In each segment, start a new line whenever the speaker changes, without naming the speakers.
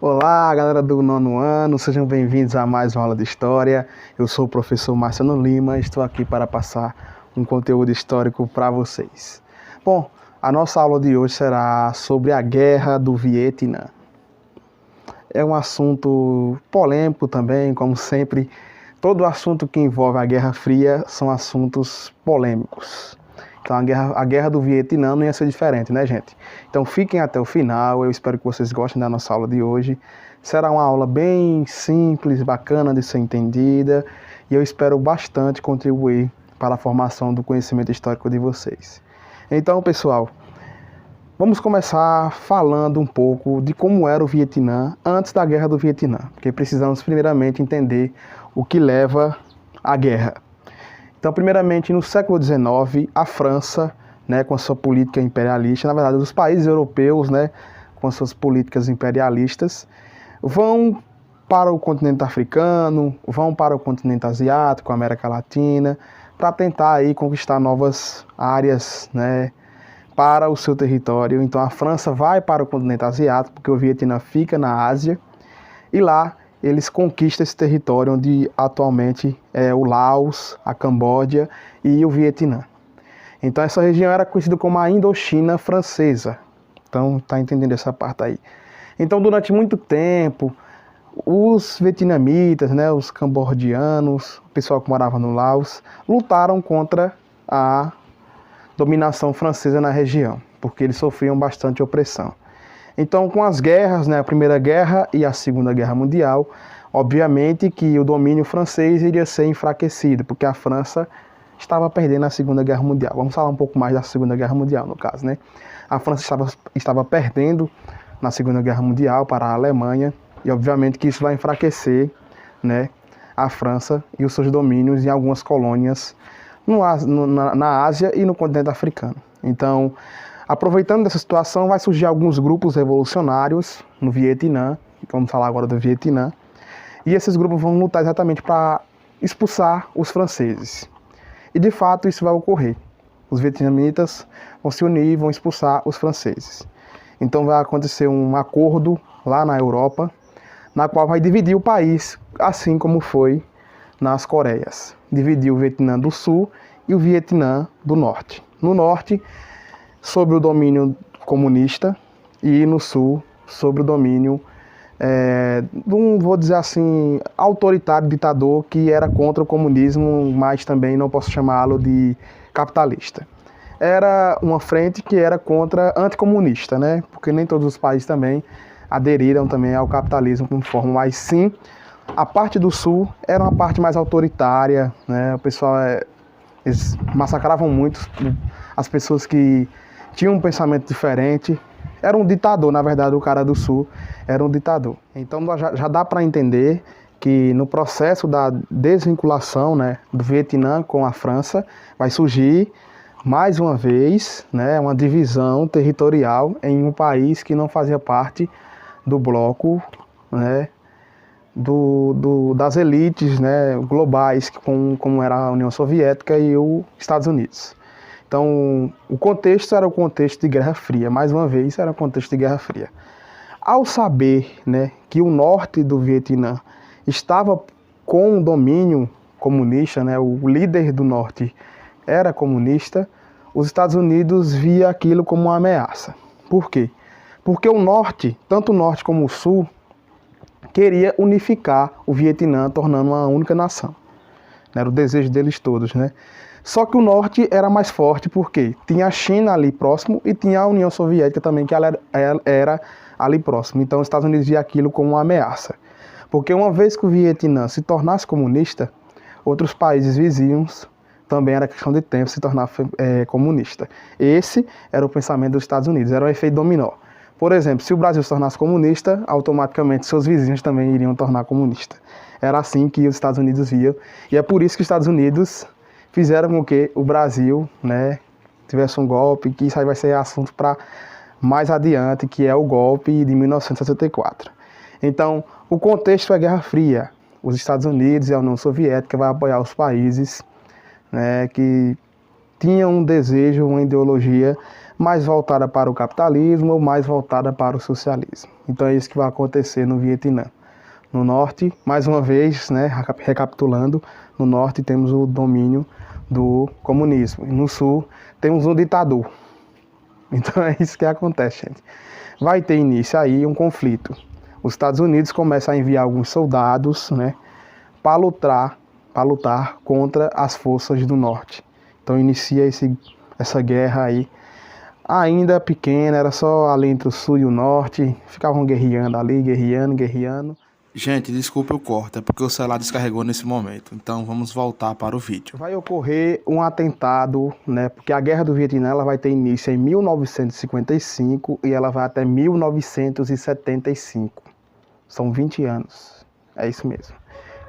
Olá, galera do nono ano, sejam bem-vindos a mais uma aula de História. Eu sou o professor Marciano Lima e estou aqui para passar um conteúdo histórico para vocês. Bom, a nossa aula de hoje será sobre a Guerra do Vietnã. É um assunto polêmico também, como sempre. Todo assunto que envolve a Guerra Fria são assuntos polêmicos. Então a guerra do Vietnã não ia ser diferente, né, gente? Então fiquem até o final, eu espero que vocês gostem da nossa aula de hoje. Será uma aula bem simples, bacana de ser entendida, e eu espero bastante contribuir para a formação do conhecimento histórico de vocês. Então, pessoal, vamos começar falando um pouco de como era o Vietnã antes da Guerra do Vietnã, porque precisamos primeiramente entender o que leva à guerra. Então, primeiramente, no século XIX, a França, com a sua política imperialista, na verdade, os países europeus, com as suas políticas imperialistas, vão para o continente africano, vão para o continente asiático, América Latina, para tentar aí conquistar novas áreas, para o seu território. Então, a França vai para o continente asiático, porque o Vietnã fica na Ásia, e lá eles conquistam esse território onde atualmente é o Laos, a Camboja e o Vietnã. Então essa região era conhecida como a Indochina francesa. Então tá entendendo essa parte aí. Então durante muito tempo, os vietnamitas, os cambodianos, o pessoal que morava no Laos, lutaram contra a dominação francesa na região, porque eles sofriam bastante opressão. Então, com as guerras, a Primeira Guerra e a Segunda Guerra Mundial, obviamente que o domínio francês iria ser enfraquecido, porque a França estava perdendo a Segunda Guerra Mundial. Vamos falar um pouco mais da Segunda Guerra Mundial, no caso, A França estava perdendo na Segunda Guerra Mundial para a Alemanha, e obviamente que isso vai enfraquecer, a França e os seus domínios em algumas colônias na Ásia e no continente africano. Então, aproveitando dessa situação, vai surgir alguns grupos revolucionários no Vietnã, vamos falar agora do Vietnã, e esses grupos vão lutar exatamente para expulsar os franceses. E de fato isso vai ocorrer. Os vietnamitas vão se unir e vão expulsar os franceses. Então vai acontecer um acordo lá na Europa, na qual vai dividir o país, assim como foi nas Coreias. Dividir o Vietnã do Sul e o Vietnã do Norte. No Norte, sobre o domínio comunista, e no Sul, sobre o domínio vou dizer assim, autoritário, ditador, que era contra o comunismo, mas também não posso chamá-lo de capitalista. Era uma frente que era contra anticomunista, porque nem todos os países também aderiram também ao capitalismo como forma, mas sim, a parte do Sul era uma parte mais autoritária, o pessoal, eles massacravam muito as pessoas que tinham um pensamento diferente. Era um ditador, na verdade, o cara do Sul era um ditador. Então já dá para entender que no processo da desvinculação, do Vietnã com a França, vai surgir mais uma vez, uma divisão territorial em um país que não fazia parte do bloco, das elites, globais, como era a União Soviética e os Estados Unidos. Então, o contexto era o contexto de Guerra Fria, mais uma vez era o contexto de Guerra Fria. Ao saber, que o norte do Vietnã estava com o domínio comunista, o líder do norte era comunista, os Estados Unidos via aquilo como uma ameaça. Por quê? Porque o norte, tanto o norte como o sul, queria unificar o Vietnã, tornando uma única nação. Era o desejo deles todos, Só que o norte era mais forte porque tinha a China ali próximo e tinha a União Soviética também, que ela era ali próximo. Então os Estados Unidos via aquilo como uma ameaça. Porque uma vez que o Vietnã se tornasse comunista, outros países vizinhos também era questão de tempo se tornar comunista. Esse era o pensamento dos Estados Unidos, era um efeito dominó. Por exemplo, se o Brasil se tornasse comunista, automaticamente seus vizinhos também iriam tornar comunista. Era assim que os Estados Unidos viam. E é por isso que os Estados Unidos fizeram com que o Brasil, tivesse um golpe, que isso aí vai ser assunto para mais adiante, que é o golpe de 1964. Então, o contexto é a Guerra Fria. Os Estados Unidos e a União Soviética vão apoiar os países que tinham um desejo, uma ideologia mais voltada para o capitalismo ou mais voltada para o socialismo. Então é isso que vai acontecer no Vietnã. No norte, mais uma vez, né, recapitulando, no norte temos o domínio do comunismo e no sul temos um ditador. Então é isso que acontece, gente. Vai ter início aí um conflito. Os Estados Unidos começam a enviar alguns soldados, né, para lutar contra as forças do norte. Então inicia essa guerra aí, ainda pequena, era só ali entre o sul e o norte, ficavam guerreando ali, guerreando.
Gente, desculpa o corte, é porque o celular descarregou nesse momento. Então vamos voltar para o vídeo.
Vai ocorrer um atentado, né? Porque a Guerra do Vietnã ela vai ter início em 1955 e ela vai até 1975. São 20 anos. É isso mesmo.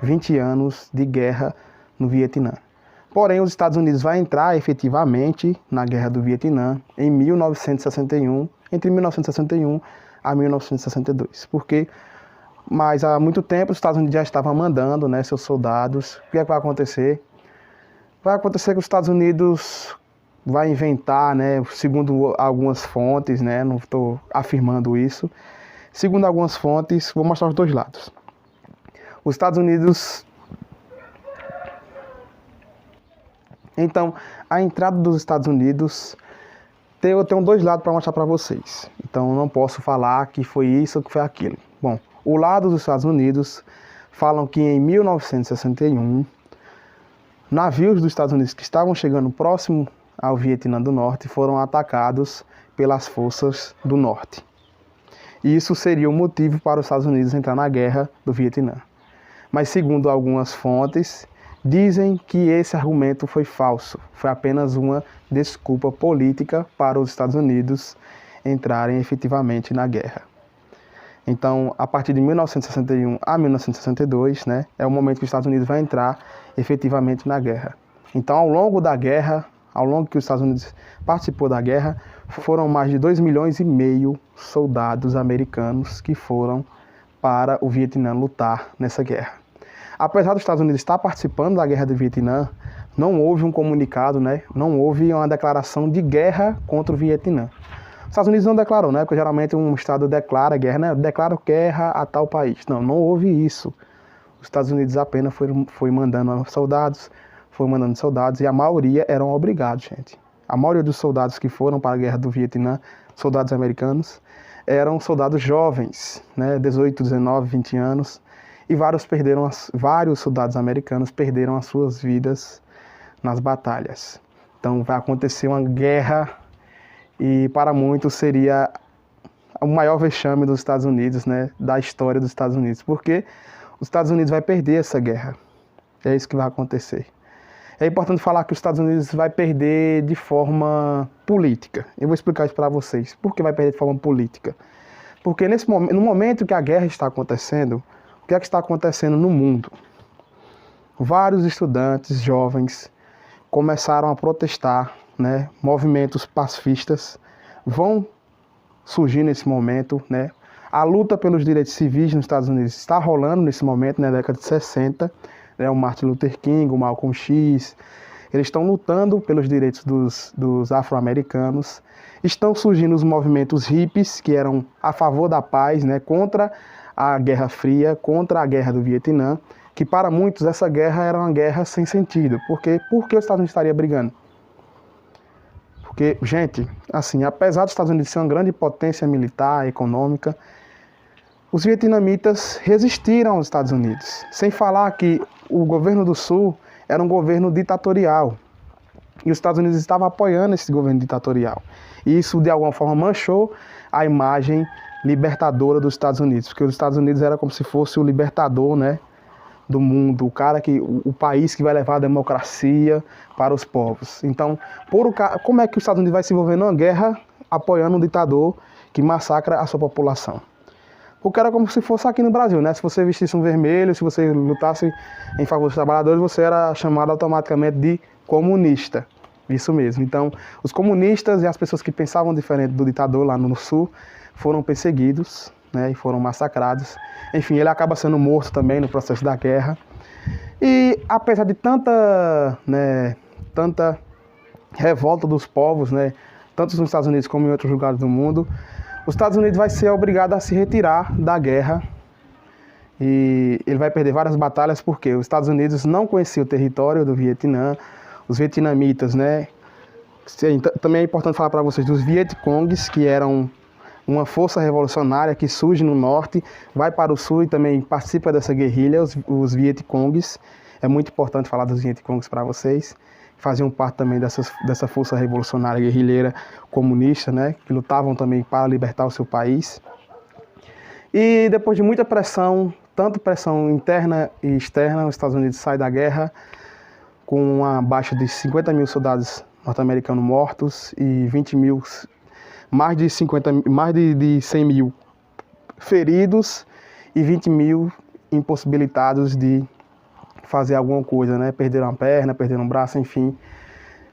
20 anos de guerra no Vietnã. Porém, os Estados Unidos vão entrar efetivamente na Guerra do Vietnã em 1961, entre 1961 a 1962. Porque mas há muito tempo os Estados Unidos já estavam mandando, né, seus soldados. O que é que vai acontecer? Vai acontecer que os Estados Unidos vai inventar, né, segundo algumas fontes, né, não estou afirmando isso, segundo algumas fontes, vou mostrar os dois lados. Os Estados Unidos... Então, a entrada dos Estados Unidos, eu tenho dois lados para mostrar para vocês. Então, não posso falar que foi isso ou que foi aquilo. Bom, o lado dos Estados Unidos falam que em 1961, navios dos Estados Unidos que estavam chegando próximo ao Vietnã do Norte foram atacados pelas forças do Norte. E isso seria o motivo para os Estados Unidos entrar na guerra do Vietnã. Mas segundo algumas fontes, dizem que esse argumento foi falso. Foi apenas uma desculpa política para os Estados Unidos entrarem efetivamente na guerra. Então, a partir de 1961 a 1962, né, é o momento que os Estados Unidos vai entrar efetivamente na guerra. Então, ao longo da guerra, ao longo que os Estados Unidos participou da guerra, foram mais de 2,5 milhões soldados americanos que foram para o Vietnã lutar nessa guerra. Apesar dos Estados Unidos estar participando da guerra do Vietnã, não houve um comunicado, né, não houve uma declaração de guerra contra o Vietnã. Os Estados Unidos não declarou, né? Porque geralmente um Estado declara guerra, né? Declara guerra a tal país. Não, não houve isso. Os Estados Unidos apenas foi mandando soldados, e a maioria eram obrigados, gente. A maioria dos soldados que foram para a guerra do Vietnã, soldados americanos, eram soldados jovens, né? 18, 19, 20 anos. E vários soldados americanos perderam as suas vidas nas batalhas. Então vai acontecer uma guerra. E para muitos seria o maior vexame dos Estados Unidos, né, da história dos Estados Unidos, porque os Estados Unidos vai perder essa guerra. É isso que vai acontecer. É importante falar que os Estados Unidos vai perder de forma política. Eu vou explicar isso para vocês. Por que vai perder de forma política? Porque no momento que a guerra está acontecendo, o que é que está acontecendo no mundo? Vários estudantes jovens começaram a protestar, né? Movimentos pacifistas vão surgir nesse momento, né? A luta pelos direitos civis nos Estados Unidos está rolando nesse momento, na década de 60, né? O Martin Luther King, o Malcolm X, eles estão lutando pelos direitos dos afro-americanos. Estão surgindo os movimentos hippies, que eram a favor da paz, né? Contra a Guerra Fria, contra a Guerra do Vietnã, que para muitos essa guerra era uma guerra sem sentido. Por que os Estados Unidos estaria brigando? Porque, gente, assim, apesar dos Estados Unidos ser uma grande potência militar, econômica, os vietnamitas resistiram aos Estados Unidos. Sem falar que o governo do Sul era um governo ditatorial. E os Estados Unidos estavam apoiando esse governo ditatorial. E isso, de alguma forma, manchou a imagem libertadora dos Estados Unidos. Porque os Estados Unidos era como se fosse o libertador, né, do mundo, o país que vai levar a democracia para os povos. Então, como é que os Estados Unidos vai se envolver numa guerra apoiando um ditador que massacra a sua população? Porque era como se fosse aqui no Brasil, né? Se você vestisse um vermelho, se você lutasse em favor dos trabalhadores, você era chamado automaticamente de comunista. Isso mesmo. Então, os comunistas e as pessoas que pensavam diferente do ditador lá no Sul foram perseguidos, né, e foram massacrados. Enfim, ele acaba sendo morto também no processo da guerra. E apesar de tanta revolta dos povos, né, tanto nos Estados Unidos como em outros lugares do mundo, os Estados Unidos vai ser obrigado a se retirar da guerra e ele vai perder várias batalhas porque os Estados Unidos não conheciam o território do Vietnã, os vietnamitas, né? Também é importante falar para vocês dos Vietcongs, que eram uma força revolucionária que surge no norte, vai para o sul e também participa dessa guerrilha, os Vietcongs. É muito importante falar dos Vietcongs para vocês. Faziam parte também dessa força revolucionária guerrilheira comunista, né, que lutavam também para libertar o seu país. E depois de muita pressão, tanto pressão interna e externa, os Estados Unidos saem da guerra com uma baixa de 50 mil soldados norte-americanos mortos e 20 mil, mais de 100 mil feridos e 20 mil impossibilitados de fazer alguma coisa, né? Perderam a perna, perderam um braço, enfim.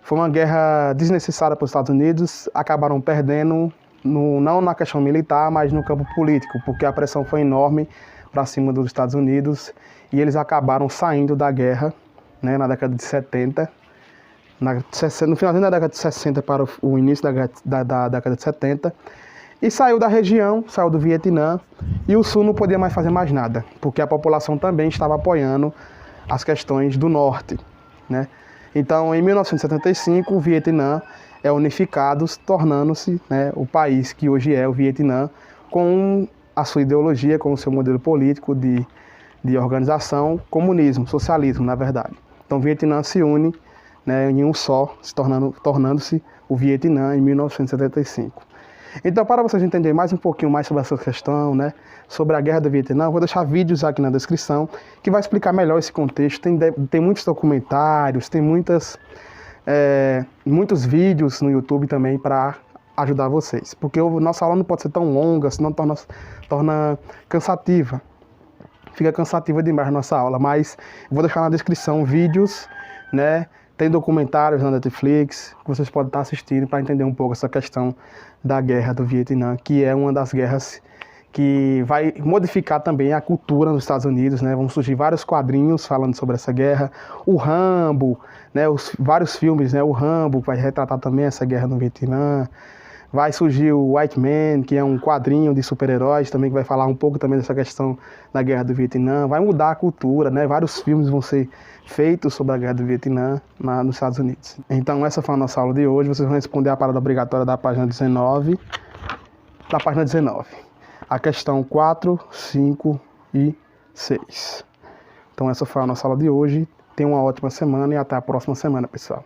Foi uma guerra desnecessária para os Estados Unidos, acabaram perdendo, não na questão militar, mas no campo político, porque a pressão foi enorme para cima dos Estados Unidos e eles acabaram saindo da guerra, né, na década de 70, no finalzinho da década de 60 para o início da década de 70, e saiu da região, saiu do Vietnã, e o Sul não podia mais fazer mais nada, porque a população também estava apoiando as questões do norte, né? Então, em 1975, o Vietnã é unificado, tornando-se, né, o país que hoje é o Vietnã, com a sua ideologia, com o seu modelo político de organização, comunismo, socialismo, na verdade. Então, o Vietnã se une, né, em um só, tornando-se o Vietnã em 1975. Então, para vocês entenderem mais um pouquinho mais sobre essa questão, né, sobre a Guerra do Vietnã, eu vou deixar vídeos aqui na descrição que vai explicar melhor esse contexto. Tem muitos documentários, tem muitos vídeos no YouTube também para ajudar vocês. Porque nossa aula não pode ser tão longa, senão torna cansativa. Fica cansativa demais a nossa aula, mas eu vou deixar na descrição vídeos, né? Tem documentários na Netflix que vocês podem estar assistindo para entender um pouco essa questão da Guerra do Vietnã, que é uma das guerras que vai modificar também a cultura nos Estados Unidos, né? Vão surgir vários quadrinhos falando sobre essa guerra. O Rambo, né? Vários filmes, né? O Rambo vai retratar também essa guerra no Vietnã. Vai surgir o White Man, que é um quadrinho de super-heróis também, que vai falar um pouco também dessa questão da Guerra do Vietnã. Vai mudar a cultura, né? Vários filmes vão ser feitos sobre a Guerra do Vietnã nos Estados Unidos. Então essa foi a nossa aula de hoje. Vocês vão responder a parada obrigatória da página 19. A questão 4, 5 e 6. Então essa foi a nossa aula de hoje. Tenham uma ótima semana e até a próxima semana, pessoal.